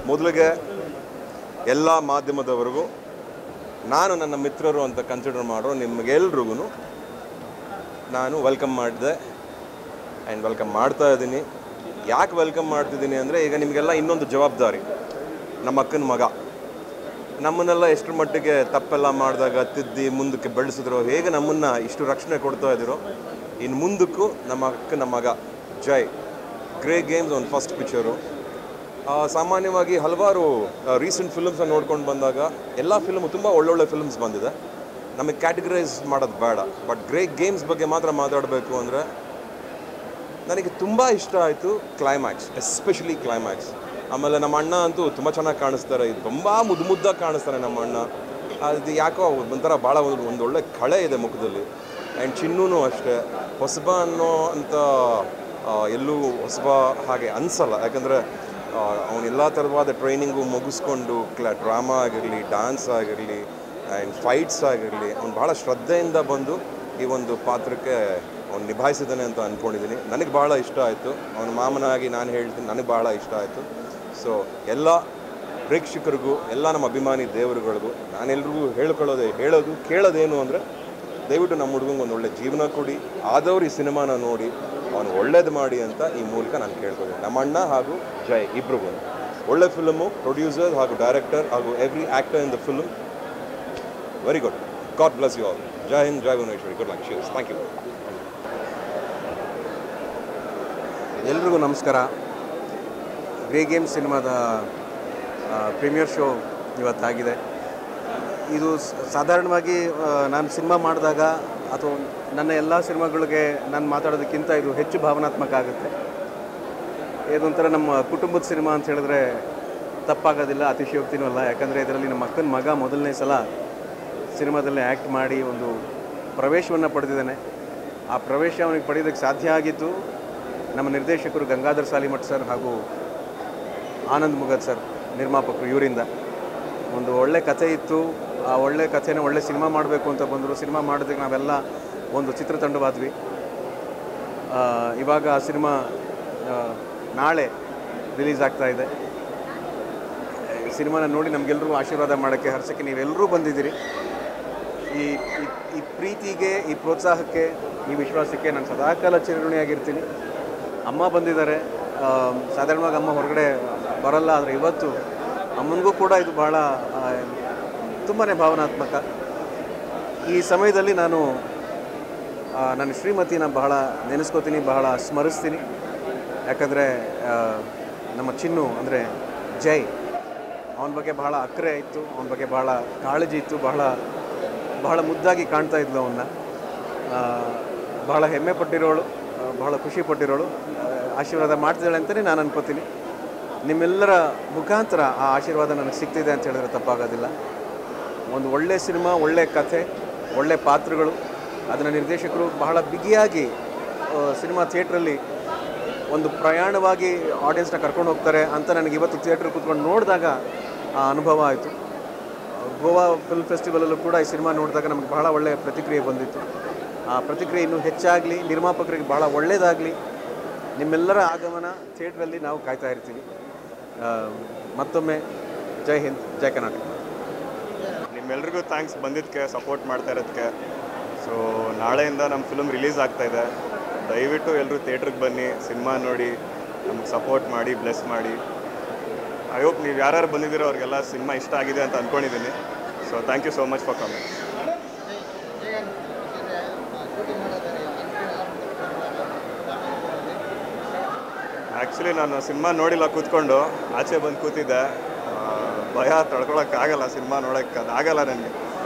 ಮೊದಲಿಗೆ ಎಲ್ಲ ಮಾಧ್ಯಮದವರೆಗೂ ನಾನು ನನ್ನ ಮಿತ್ರರು ಅಂತ ಕನ್ಸಿಡರ್ ಮಾಡೋ ನಿಮಗೆಲ್ರಿಗೂ ನಾನು ವೆಲ್ಕಮ್ ಮಾಡಿದೆ ಆ್ಯಂಡ್ ವೆಲ್ಕಮ್ ಮಾಡ್ತಾ ಇದ್ದೀನಿ. ಯಾಕೆ ವೆಲ್ಕಮ್ ಮಾಡ್ತಿದ್ದೀನಿ ಅಂದರೆ, ಈಗ ನಿಮಗೆಲ್ಲ ಇನ್ನೊಂದು ಜವಾಬ್ದಾರಿ. ನಮ್ಮ ಅಕ್ಕನ ಮಗ ನಮ್ಮನ್ನೆಲ್ಲ ಎಷ್ಟರ ಮಟ್ಟಿಗೆ ತಪ್ಪೆಲ್ಲ ಮಾಡಿದಾಗ ತಿದ್ದಿ ಮುಂದಕ್ಕೆ ಬೆಳೆಸಿದ್ರು, ಹೇಗೆ ನಮ್ಮನ್ನು ಇಷ್ಟು ರಕ್ಷಣೆ ಕೊಡ್ತಾ ಇದ್ದೀರೋ, ಇನ್ನು ಮುಂದಕ್ಕೂ ನಮ್ಮ ಅಕ್ಕನ ಮಗ ಜೈ ಗ್ರೇ ಗೇಮ್ಸ್ ಒಂದು ಫಸ್ಟ್ ಪಿಕ್ಚರು. ಸಾಮಾನ್ಯವಾಗಿ ಹಲವಾರು ರೀಸೆಂಟ್ ಫಿಲ್ಮ್ಸನ್ನು ನೋಡ್ಕೊಂಡು ಬಂದಾಗ ಎಲ್ಲ ಫಿಲ್ಮು ತುಂಬ ಒಳ್ಳೊಳ್ಳೆ ಫಿಲ್ಮ್ಸ್ ಬಂದಿದೆ. ನಮಗೆ ಕ್ಯಾಟಗರೈಸ್ ಮಾಡೋದು ಬೇಡ, ಬಟ್ ಗ್ರೇ ಗೇಮ್ಸ್ ಬಗ್ಗೆ ಮಾತ್ರ ಮಾತಾಡಬೇಕು ಅಂದರೆ ನನಗೆ ತುಂಬ ಇಷ್ಟ ಆಯಿತು ಕ್ಲೈಮ್ಯಾಕ್ಸ್, ಎಸ್ಪೆಷಲಿ ಕ್ಲೈಮ್ಯಾಕ್ಸ್. ಆಮೇಲೆ ನಮ್ಮ ಅಣ್ಣ ಅಂತೂ ತುಂಬ ಚೆನ್ನಾಗಿ ಕಾಣಿಸ್ತಾರೆ, ಇದು ತುಂಬ ಮುದ್ದಾಗಿ ಕಾಣಿಸ್ತಾರೆ ನಮ್ಮ ಅಣ್ಣ. ಅದು ಯಾಕೋ ಒಂಥರ ಭಾಳ ಒಂದೊಳ್ಳೆ ಕಳೆ ಇದೆ ಮುಖದಲ್ಲಿ. ಆ್ಯಂಡ್ ಚಿನ್ನೂ ಅಷ್ಟೇ, ಹೊಸಬ ಅನ್ನೋ ಅಂತ ಎಲ್ಲೂ ಹೊಸಬ ಹಾಗೆ ಅನಿಸಲ್ಲ. ಯಾಕಂದರೆ ಅವನೆಲ್ಲ ಥರವಾದ ಟ್ರೈನಿಂಗು ಮುಗಿಸ್ಕೊಂಡು ಡ್ರಾಮಾ ಆಗಿರಲಿ, ಡ್ಯಾನ್ಸ್ ಆಗಿರಲಿ ಆ್ಯಂಡ್ ಫೈಟ್ಸ್ ಆಗಿರಲಿ, ಅವ್ನು ಭಾಳ ಶ್ರದ್ಧೆಯಿಂದ ಬಂದು ಈ ಒಂದು ಪಾತ್ರಕ್ಕೆ ಅವ್ನು ನಿಭಾಯಿಸಿದ್ದಾನೆ ಅಂತ ಅಂದ್ಕೊಂಡಿದ್ದೀನಿ. ನನಗೆ ಭಾಳ ಇಷ್ಟ ಆಯಿತು. ಅವನ ಮಾಮನಾಗಿ ನಾನು ಹೇಳ್ತೀನಿ, ನನಗೆ ಭಾಳ ಇಷ್ಟ ಆಯಿತು. ಸೊ ಎಲ್ಲ ಪ್ರೇಕ್ಷಕರಿಗೂ, ಎಲ್ಲ ನಮ್ಮ ಅಭಿಮಾನಿ ದೇವರುಗಳಿಗೂ ನಾನೆಲ್ರಿಗೂ ಹೇಳೋದು ಕೇಳೋದೇನು ಅಂದರೆ, ದಯವಿಟ್ಟು ನಮ್ಮ ಹುಡುಗಂಗೆ ಒಂದು ಒಳ್ಳೆ ಜೀವನ ಕೊಡಿ, ಆದವ್ರು ಈ ಸಿನಿಮಾನ ನೋಡಿ ಅವನು ಒಳ್ಳೇದು ಮಾಡಿ ಅಂತ ಈ ಮೂಲಕ ನಾನು ಕೇಳ್ಕೊತೀನಿ. ನಮ್ಮ ಅಣ್ಣ ಹಾಗೂ ಜೈ ಇಬ್ರಿಗೂ ಒಳ್ಳೆ ಫಿಲಮು, ಪ್ರೊಡ್ಯೂಸರ್ ಹಾಗೂ ಡೈರೆಕ್ಟರ್ ಹಾಗೂ every actor in the film. Very good. God bless you all. ಜೈ ಹಿಂದ್, ಜೈ ಭುವನೇಶ್ವರಿ. Good luck. ಶಿವ್ಸ್. Thank you. ಎಲ್ರಿಗೂ ನಮಸ್ಕಾರ. ಗ್ರೇ ಗೇಮ್ಸ್ ಸಿನಿಮಾದ ಪ್ರೀಮಿಯರ್ ಶೋ ಇವತ್ತಾಗಿದೆ. ಇದು ಸಾಧಾರಣವಾಗಿ ನಾನು ಸಿನಿಮಾ ಮಾಡಿದಾಗ ಅಥವಾ ನನ್ನ ಎಲ್ಲ ಸಿನಿಮಾಗಳಿಗೆ ನಾನು ಮಾತಾಡೋದಕ್ಕಿಂತ ಇದು ಹೆಚ್ಚು ಭಾವನಾತ್ಮಕ ಆಗುತ್ತೆ. ಇದೊಂಥರ ನಮ್ಮ ಕುಟುಂಬದ ಸಿನಿಮಾ ಅಂತ ಹೇಳಿದ್ರೆ ತಪ್ಪಾಗೋದಿಲ್ಲ, ಅತಿಶಯೋಕ್ತಿನೂ ಅಲ್ಲ. ಯಾಕಂದರೆ ಇದರಲ್ಲಿ ನಮ್ಮ ಅಕ್ಕನ ಮಗ ಮೊದಲನೇ ಸಲ ಸಿನಿಮಾದಲ್ಲಿ ಆ್ಯಕ್ಟ್ ಮಾಡಿ ಒಂದು ಪ್ರವೇಶವನ್ನು ಪಡೆದಿದ್ದಾನೆ. ಆ ಪ್ರವೇಶ ಅವನಿಗೆ ಪಡೆಯೋದಕ್ಕೆ ಸಾಧ್ಯ ಆಗಿದ್ದು ನಮ್ಮ ನಿರ್ದೇಶಕರು ಗಂಗಾಧರ್ ಸಾಲಿಮಠ್ ಸರ್ ಹಾಗೂ ಆನಂದ್ ಮುಗದ್ ಸರ್ ನಿರ್ಮಾಪಕರು, ಇವರಿಂದ. ಒಂದು ಒಳ್ಳೆ ಕಥೆ ಇತ್ತು. ಆ ಒಳ್ಳೆ ಕಥೆನ ಒಳ್ಳೆ ಸಿನಿಮಾ ಮಾಡಬೇಕು ಅಂತ ಬಂದರು. ಸಿನಿಮಾ ಮಾಡೋದಕ್ಕೆ ನಾವೆಲ್ಲ ಒಂದು ಚಿತ್ರತಂಡವಾದ್ವಿ. ಇವಾಗ ಆ ಸಿನಿಮಾ ನಾಳೆ ರಿಲೀಸ್ ಆಗ್ತಾಯಿದೆ. ಸಿನಿಮಾನ ನೋಡಿ ನಮಗೆಲ್ಲರೂ ಆಶೀರ್ವಾದ ಮಾಡೋಕ್ಕೆ, ಹರ್ಸೋಕ್ಕೆ ನೀವೆಲ್ಲರೂ ಬಂದಿದ್ದೀರಿ. ಈ ಪ್ರೀತಿಗೆ, ಈ ಪ್ರೋತ್ಸಾಹಕ್ಕೆ, ಈ ವಿಶ್ವಾಸಕ್ಕೆ ನಾನು ಸದಾಕಾಲ ಚಿರಋಣಿಯಾಗಿರ್ತೀನಿ. ಅಮ್ಮ ಬಂದಿದ್ದಾರೆ. ಸಾಧಾರಣವಾಗಿ ಅಮ್ಮ ಹೊರಗಡೆ ಬರಲ್ಲ, ಆದರೆ ಇವತ್ತು ಅಮ್ಮನಿಗೂ ಕೂಡ ಇದು ಭಾಳ ತುಂಬಾ ಭಾವನಾತ್ಮಕ. ಈ ಸಮಯದಲ್ಲಿ ನಾನು ನನ್ನ ಶ್ರೀಮತಿನ ಬಹಳ ನೆನೆಸ್ಕೋತೀನಿ, ಬಹಳ ಸ್ಮರಿಸ್ತೀನಿ. ಯಾಕಂದರೆ ನಮ್ಮ ಚಿನ್ನು ಅಂದರೆ ಜೈ, ಅವನ ಬಗ್ಗೆ ಬಹಳ ಅಕ್ಕರೆ ಇತ್ತು, ಅವನ ಬಗ್ಗೆ ಬಹಳ ಕಾಳಜಿ ಇತ್ತು, ಬಹಳ ಮುದ್ದಾಗಿ ಕಾಣ್ತಾ ಇದ್ಲು ಅವನ್ನ. ಬಹಳ ಹೆಮ್ಮೆ ಪಟ್ಟಿರೋಳು, ಬಹಳ ಖುಷಿ ಪಟ್ಟಿರೋಳು. ಆಶೀರ್ವಾದ ಮಾಡ್ತಿದ್ದಾಳೆ ಅಂತಲೇ ನಾನು ಅನ್ಕೋತೀನಿ. ನಿಮ್ಮೆಲ್ಲರ ಮುಖಾಂತರ ಆ ಆಶೀರ್ವಾದ ನನಗೆ ಸಿಗ್ತಿದೆ ಅಂತ ಹೇಳಿದ್ರೆ ತಪ್ಪಾಗೋದಿಲ್ಲ. ಒಂದು ಒಳ್ಳೆ ಸಿನಿಮಾ, ಒಳ್ಳೆ ಕಥೆ, ಒಳ್ಳೆ ಪಾತ್ರಗಳು, ಅದನ್ನು ನಿರ್ದೇಶಕರು ಬಹಳ ಬಿಗಿಯಾಗಿ ಸಿನಿಮಾ ಥಿಯೇಟ್ರಲ್ಲಿ ಒಂದು ಪ್ರಯಾಣವಾಗಿ ಆಡಿಯನ್ಸ್ನ ಕರ್ಕೊಂಡು ಹೋಗ್ತಾರೆ ಅಂತ ನನಗೆ ಇವತ್ತು ಥಿಯೇಟ್ರ್ ಕೂತ್ಕೊಂಡು ನೋಡಿದಾಗ ಆ ಅನುಭವ ಆಯಿತು. ಗೋವಾ ಫಿಲ್ಮ್ ಫೆಸ್ಟಿವಲಲ್ಲೂ ಕೂಡ ಈ ಸಿನಿಮಾ ನೋಡಿದಾಗ ನಮಗೆ ಬಹಳ ಒಳ್ಳೆಯ ಪ್ರತಿಕ್ರಿಯೆ ಬಂದಿತ್ತು. ಆ ಪ್ರತಿಕ್ರಿಯೆ ಇನ್ನೂ ಹೆಚ್ಚಾಗಲಿ, ನಿರ್ಮಾಪಕರಿಗೆ ಭಾಳ ಒಳ್ಳೆಯದಾಗಲಿ. ನಿಮ್ಮೆಲ್ಲರ ಆಗಮನ ಥಿಯೇಟ್ರಲ್ಲಿ ನಾವು ಕಾಯ್ತಾ ಇರ್ತೀವಿ. ಮತ್ತೊಮ್ಮೆ ಜೈ ಹಿಂದ್, ಜೈ ಕರ್ನಾಟಕ. ನಿಮ್ಮೆಲ್ರಿಗೂ ಥ್ಯಾಂಕ್ಸ್ ಬಂದಿದ್ದಕ್ಕೆ, ಸಪೋರ್ಟ್ ಮಾಡ್ತಾ ಇರೋದಕ್ಕೆ. ಸೊ ನಾಳೆಯಿಂದ ನಮ್ಮ ಫಿಲ್ಮ್ ರಿಲೀಸ್ ಆಗ್ತಾಯಿದೆ. ದಯವಿಟ್ಟು ಎಲ್ಲರೂ ಥಿಯೇಟ್ರಿಗೆ ಬನ್ನಿ, ಸಿನಿಮಾ ನೋಡಿ, ನಮಗೆ ಸಪೋರ್ಟ್ ಮಾಡಿ, ಬ್ಲೆಸ್ ಮಾಡಿ. ಐ ಹೋಪ್ ನೀವು ಯಾರ್ಯಾರು ಬಂದಿದ್ದೀರೋ ಅವ್ರಿಗೆಲ್ಲ ಸಿನಿಮಾ ಇಷ್ಟ ಆಗಿದೆ ಅಂತ ಅಂದ್ಕೊಂಡಿದ್ದೀನಿ. So thank you so much for coming. Actually ನಾನು ಸಿನಿಮಾ ನೋಡಿಲ್ಲ, ಕೂತ್ಕೊಂಡು ಆಚೆ ಬಂದು ಕೂತಿದ್ದೆ. ಭಯ ತಡ್ಕೊಳಕ್ಕಾಗಲ್ಲ, ಸಿನಿಮಾ ನೋಡೋಕ್ಕೆ ಅದಾಗಲ್ಲ ನನಗೆ.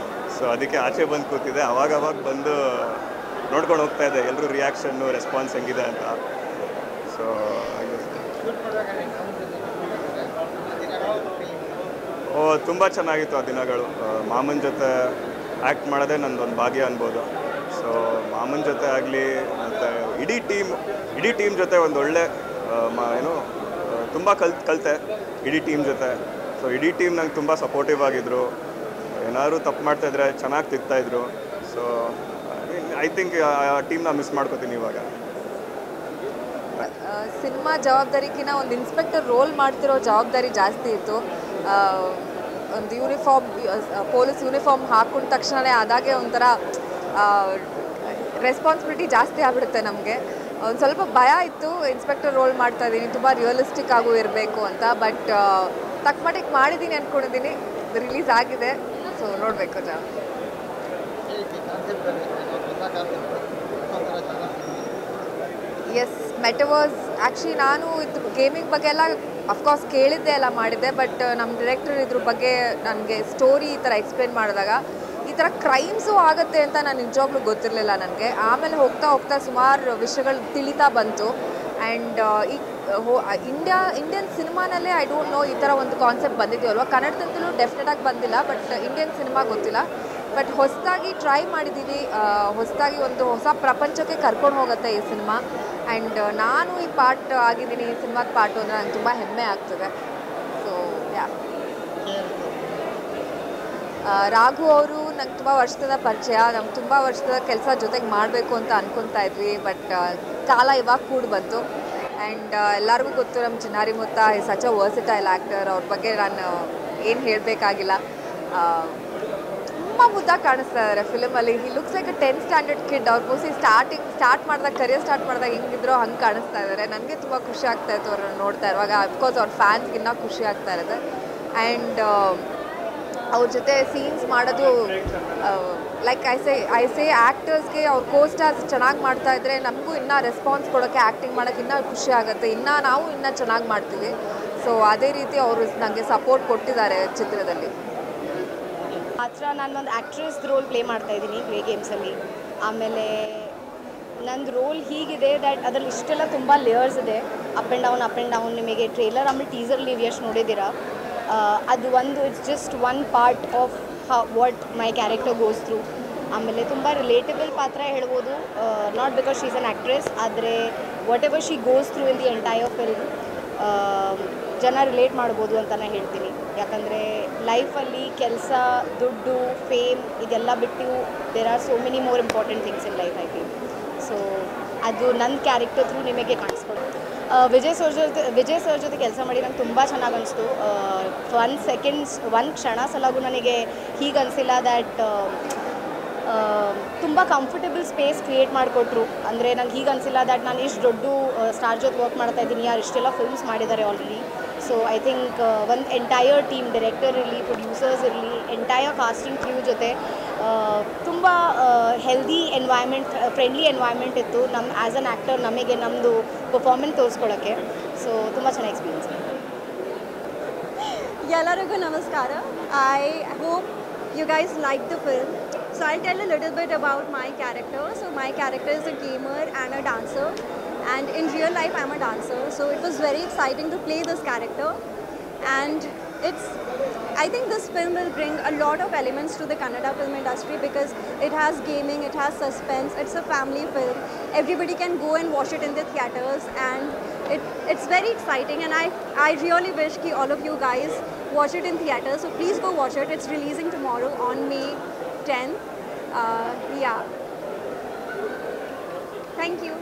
ಸೊ ಅದಕ್ಕೆ ಆಚೆ ಬಂದು ಕೂತಿದ್ದೆ. ಅವಾಗ ಬಂದು ನೋಡ್ಕೊಂಡು ಹೋಗ್ತಾ ಇದ್ದೆ ಎಲ್ಲರೂ ರಿಯಾಕ್ಷನ್ನು, ರೆಸ್ಪಾನ್ಸ್ ಹೆಂಗಿದೆ ಅಂತ. ಸೊ ತುಂಬ ಚೆನ್ನಾಗಿತ್ತು ಆ ದಿನಗಳು. ಮಾಮನ ಜೊತೆ ಆ್ಯಕ್ಟ್ ಮಾಡೋದೇ ನಂದೊಂದು ಭಾಗ್ಯ ಅನ್ಬೋದು. ಸೊ ಮಾಮನ ಜೊತೆ ಆಗಲಿ, ಮತ್ತು ಇಡೀ ಟೀಮ್ ಜೊತೆ ಒಂದು ಒಳ್ಳೆ ತುಂಬ ಕಲಿತೆ ಇಡೀ ಟೀಮ್ ಜೊತೆ. ಸೊ ಇಡೀ ಟೀಮ್ ನಂಗೆ ತುಂಬ ಸಪೋರ್ಟಿವ್ ಆಗಿದ್ದರು. ಏನಾದರೂ ತಪ್ಪು ಮಾಡ್ತಾಯಿದ್ರೆ ಚೆನ್ನಾಗಿ ತಿರ್ತಾಯಿದ್ರು. ಸೊ ಐ ಥಿಂಕ್ ಆ ಟೀಮ್ನ ಮಿಸ್ ಮಾಡ್ಕೋತೀನಿ ಇವಾಗ. ಸಿನಿಮಾ ಜವಾಬ್ದಾರಿಗಿಂತ ಒಂದು ಇನ್ಸ್ಪೆಕ್ಟರ್ ರೋಲ್ ಮಾಡ್ತಿರೋ ಜವಾಬ್ದಾರಿ ಜಾಸ್ತಿ ಇತ್ತು. ಒಂದು ಯೂನಿಫಾರ್ಮ್, ಪೊಲೀಸ್ ಯೂನಿಫಾರ್ಮ್ ಹಾಕೊಂಡ ತಕ್ಷಣವೇ ಅದಾಗೆ ಒಂಥರ ರೆಸ್ಪಾನ್ಸಿಬಿಲಿಟಿ ಜಾಸ್ತಿ ಆಗಿಬಿಡುತ್ತೆ ನಮಗೆ. ಒಂದು ಸ್ವಲ್ಪ ಭಯ ಇತ್ತು, ಇನ್ಸ್ಪೆಕ್ಟರ್ ರೋಲ್ ಮಾಡ್ತಾ ಇದ್ದೀನಿ, ತುಂಬ ರಿಯಲಿಸ್ಟಿಕ್ ಆಗೂ ಇರಬೇಕು ಅಂತ. ಬಟ್ ತಕ್ಕಮಟ್ಟಿಗೆ ಮಾಡಿದ್ದೀನಿ ಅಂದ್ಕೊಂಡಿದ್ದೀನಿ. ರಿಲೀಸ್ ಆಗಿದೆ, ಸೊ ನೋಡಬೇಕು ಎಸ್, ಮೆಟವರ್ಸ್ ಆ್ಯಕ್ಚುಲಿ ನಾನು ಇದು ಗೇಮಿಂಗ್ ಬಗ್ಗೆ ಎಲ್ಲ ಅಫ್ಕೋರ್ಸ್ ಕೇಳಿದ್ದೆ ಎಲ್ಲ ಮಾಡಿದ್ದೆ. ಬಟ್ ನಮ್ಮ ಡೈರೆಕ್ಟರ್ ಇದ್ರ ಬಗ್ಗೆ ನನಗೆ ಸ್ಟೋರಿ ಈ ಥರ ಎಕ್ಸ್ಪ್ಲೇನ್ ಮಾಡಿದಾಗ ಈ ಥರ ಕ್ರೈಮ್ಸು ಆಗುತ್ತೆ ಅಂತ ನಾನು ನಿಜವಾಗ್ಲೂ ಗೊತ್ತಿರಲಿಲ್ಲ ನನಗೆ. ಆಮೇಲೆ ಹೋಗ್ತಾ ಹೋಗ್ತಾ ಸುಮಾರು ವಿಷಯಗಳು ತಿಳಿತಾ ಬಂತು. ಆ್ಯಂಡ್ ಈ ಇಂಡಿಯನ್ ಸಿನಿಮಾನಲ್ಲೇ ಐ ಡೋಂಟ್ ನೋ ಈ ಥರ ಒಂದು ಕಾನ್ಸೆಪ್ಟ್ ಬಂದಿದೆಯಲ್ವ. ಕನ್ನಡದಂತಲೂ ಡೆಫಿನೆಟಾಗಿ ಬಂದಿಲ್ಲ, ಬಟ್ ಇಂಡಿಯನ್ ಸಿನಿಮಾ ಗೊತ್ತಿಲ್ಲ. ಬಟ್ ಹೊಸದಾಗಿ ಟ್ರೈ ಮಾಡಿದ್ದೀವಿ, ಹೊಸದಾಗಿ ಒಂದು ಹೊಸ ಪ್ರಪಂಚಕ್ಕೆ ಕರ್ಕೊಂಡು ಹೋಗುತ್ತೆ ಈ ಸಿನಿಮಾ. ಆ್ಯಂಡ್ ನಾನು ಈ ಪಾರ್ಟ್ ಆಗಿದ್ದೀನಿ, ಈ ಸಿನಿಮಾದ ಪಾರ್ಟು ಅಂದರೆ ನಂಗೆ ತುಂಬ ಹೆಮ್ಮೆ ಆಗ್ತದೆ. ಸೊ ಯಾ, ರಾಘು ಅವರು ನಂಗೆ ತುಂಬ ವರ್ಷದ ಪರಿಚಯ, ನಮ್ಗೆ ತುಂಬ ವರ್ಷದ ಕೆಲಸ ಜೊತೆಗೆ ಮಾಡಬೇಕು ಅಂತ ಅಂದ್ಕೊತಾ ಇದ್ವಿ. ಬಟ್ ಕಾಲ ಇವಾಗ ಕೂಡ ಬಂತು. ಆ್ಯಂಡ್ ಎಲ್ಲರಿಗೂ ಗೊತ್ತು ನಮ್ಮ Chinnari Mutta is such a versatile actor. ಅವ್ರ ಬಗ್ಗೆ ನಾನು ಏನು ಹೇಳಬೇಕಾಗಿಲ್ಲ. ತುಂಬ ಮುದ್ದಾಗಿ ಕಾಣಿಸ್ತಾ ಇದ್ದಾರೆ ಫಿಲಮಲ್ಲಿ. He looks like a 10th standard kid. ಅವ್ರು ಮೋಸ್ಟ್ಲಿ ಸ್ಟಾರ್ಟ್ ಮಾಡಿದಾಗ, ಕರಿಯರ್ ಸ್ಟಾರ್ಟ್ ಮಾಡಿದಾಗ ಹೆಂಗಿದ್ರೋ ಹಂಗೆ ಕಾಣಿಸ್ತಾ ಇದ್ದಾರೆ. ನನಗೆ ತುಂಬ ಖುಷಿ ಆಗ್ತಾ ಇತ್ತು ಅವ್ರನ್ನ ನೋಡ್ತಾ ಇರುವಾಗ. ಅಫ್ಕೋರ್ಸ್ ಅವ್ರ ಫ್ಯಾನ್ಸ್ಗಿನ್ನ ಖುಷಿ ಆಗ್ತಾ ಇರುತ್ತೆ. ಆ್ಯಂಡ್ ಅವ್ರ ಜೊತೆ ಸೀನ್ಸ್ ಮಾಡೋದು ಲೈಕ್ ಐ ಸೇ ಆ್ಯಕ್ಟರ್ಸ್ಗೆ ಅವ್ರ ಕೋಸ್ಟಾರ್ಸ್ ಚೆನ್ನಾಗಿ ಮಾಡ್ತಾ ಇದ್ದರೆ ನಮಗೂ ಇನ್ನೂ ರೆಸ್ಪಾನ್ಸ್ ಕೊಡೋಕ್ಕೆ, ಆ್ಯಕ್ಟಿಂಗ್ ಮಾಡೋಕ್ಕೆ ಇನ್ನೂ ಖುಷಿ ಆಗುತ್ತೆ. ನಾವು ಇನ್ನೂ ಚೆನ್ನಾಗಿ ಮಾಡ್ತೀವಿ. ಸೊ ಅದೇ ರೀತಿ ಅವರು ನನಗೆ ಸಪೋರ್ಟ್ ಕೊಟ್ಟಿದ್ದಾರೆ ಚಿತ್ರದಲ್ಲಿ. ಮಾತ್ರ ನಾನು ಒಂದು ಆ್ಯಕ್ಟ್ರೆಸ್ ರೋಲ್ ಪ್ಲೇ ಮಾಡ್ತಾಯಿದ್ದೀನಿ ಪ್ಲೇ ಗೇಮ್ಸಲ್ಲಿ. ಆಮೇಲೆ ನಂದು ರೋಲ್ ಹೀಗಿದೆ ದ್ಯಾಟ್ ಅದರಲ್ಲಿ ಇಷ್ಟೆಲ್ಲ ತುಂಬ ಲೇಯರ್ಸ್ ಇದೆ. ಅಪ್ ಆ್ಯಂಡ್ ಡೌನ್ ನಿಮಗೆ ಟ್ರೇಲರ್ ಆಮೇಲೆ ಟೀಸರ್ ನೀವು ಎಷ್ಟು ನೋಡಿದ್ದೀರಾ, ಅದು ಒಂದು it's just one part of what my character goes through. ಆಮೇಲೆ ತುಂಬ ರಿಲೇಟಬಲ್ ಪಾತ್ರ ಹೇಳ್ಬೋದು, not because she is an actress, ಆದರೆ whatever she goes through in the entire film ಜನ ರಿಲೇಟ್ ಮಾಡ್ಬೋದು ಅಂತ ನಾನು ಹೇಳ್ತೀನಿ. ಯಾಕಂದರೆ ಲೈಫಲ್ಲಿ ಕೆಲಸ, ದುಡ್ಡು, ಫೇಮ್ ಇದೆಲ್ಲ ಬಿಟ್ಟು there are so many more important things in life I feel. So ಅದು ನನ್ನ ಕ್ಯಾರೆಕ್ಟರ್ ಥ್ರೂ ನಿಮಗೆ ಕಾಣಿಸ್ಕೊಡು. ವಿಜಯ್ ಸರ್ ಜೊತೆ ಕೆಲಸ ಮಾಡಿ ನಂಗೆ ತುಂಬ ಚೆನ್ನಾಗಿ ಅನಿಸ್ತು. ಒಂದು ಕ್ಷಣ ಸಲಾಗೂ ನನಗೆ ಹೀಗೆ ಅನಿಸಿಲ್ಲ ದ್ಯಾಟ್ ತುಂಬ ಕಂಫರ್ಟಬಲ್ ಸ್ಪೇಸ್ ಕ್ರಿಯೇಟ್ ಮಾಡಿಕೊಟ್ರು. ಅಂದರೆ ನಂಗೆ ಹೀಗೆ ಅನಿಸಿಲ್ಲ ದ್ಯಾಟ್ ನಾನು ಇಷ್ಟು ದೊಡ್ಡ ಸ್ಟಾರ್ ಜೊತೆ ವರ್ಕ್ ಮಾಡ್ತಾಯಿದ್ದೀನಿ, ಯಾರು ಇಷ್ಟೆಲ್ಲ ಫಿಲ್ಮ್ಸ್ ಮಾಡಿದ್ದಾರೆ ಆಲ್ರೆಡಿ. ಸೊ ಐ ಥಿಂಕ್ ಒಂದು ಎಂಟೈರ್ ಟೀಮ್, ಡೈರೆಕ್ಟರ್ ಇರಲಿ, ಪ್ರೊಡ್ಯೂಸರ್ಸ್ ಇರಲಿ, ಎಂಟೈರ್ ಕಾಸ್ಟಿಂಗ್ ಕ್ರೂ ಜೊತೆ ತುಂಬ ಹೆಲ್ದಿ ಎನ್ವೈರ್ಮೆಂಟ್, ಫ್ರೆಂಡ್ಲಿ ಎನ್ವೈರ್ಮೆಂಟ್ ಇತ್ತು ಆ್ಯಸ್ ಅನ್ ಆ್ಯಕ್ಟರ್ ನಮಗೆ ನಮ್ಮದು ಪರ್ಫಾರ್ಮೆನ್ಸ್ ತೋರಿಸ್ಕೊಳ್ಳೋಕ್ಕೆ. ಸೊ ತುಂಬ ಚೆನ್ನಾಗಿ ಎಕ್ಸ್ಪೀರಿಯನ್ಸ್. ಎಲ್ಲರಿಗೂ ನಮಸ್ಕಾರ. I hope you guys like the film. So I'll tell a little bit about my character. So my character is a gamer and a dancer, and in real life I'm a dancer. So it was very exciting to play this character, and I think this film will bring a lot of elements to the Kannada film industry because it has gaming, it has suspense, it's a family film. Everybody can go and watch it in the theatres, and it's very exciting, and I really wish that all of you guys watch it in theatres. So please go watch it. It's releasing tomorrow on May 10th. Yeah. Thank you.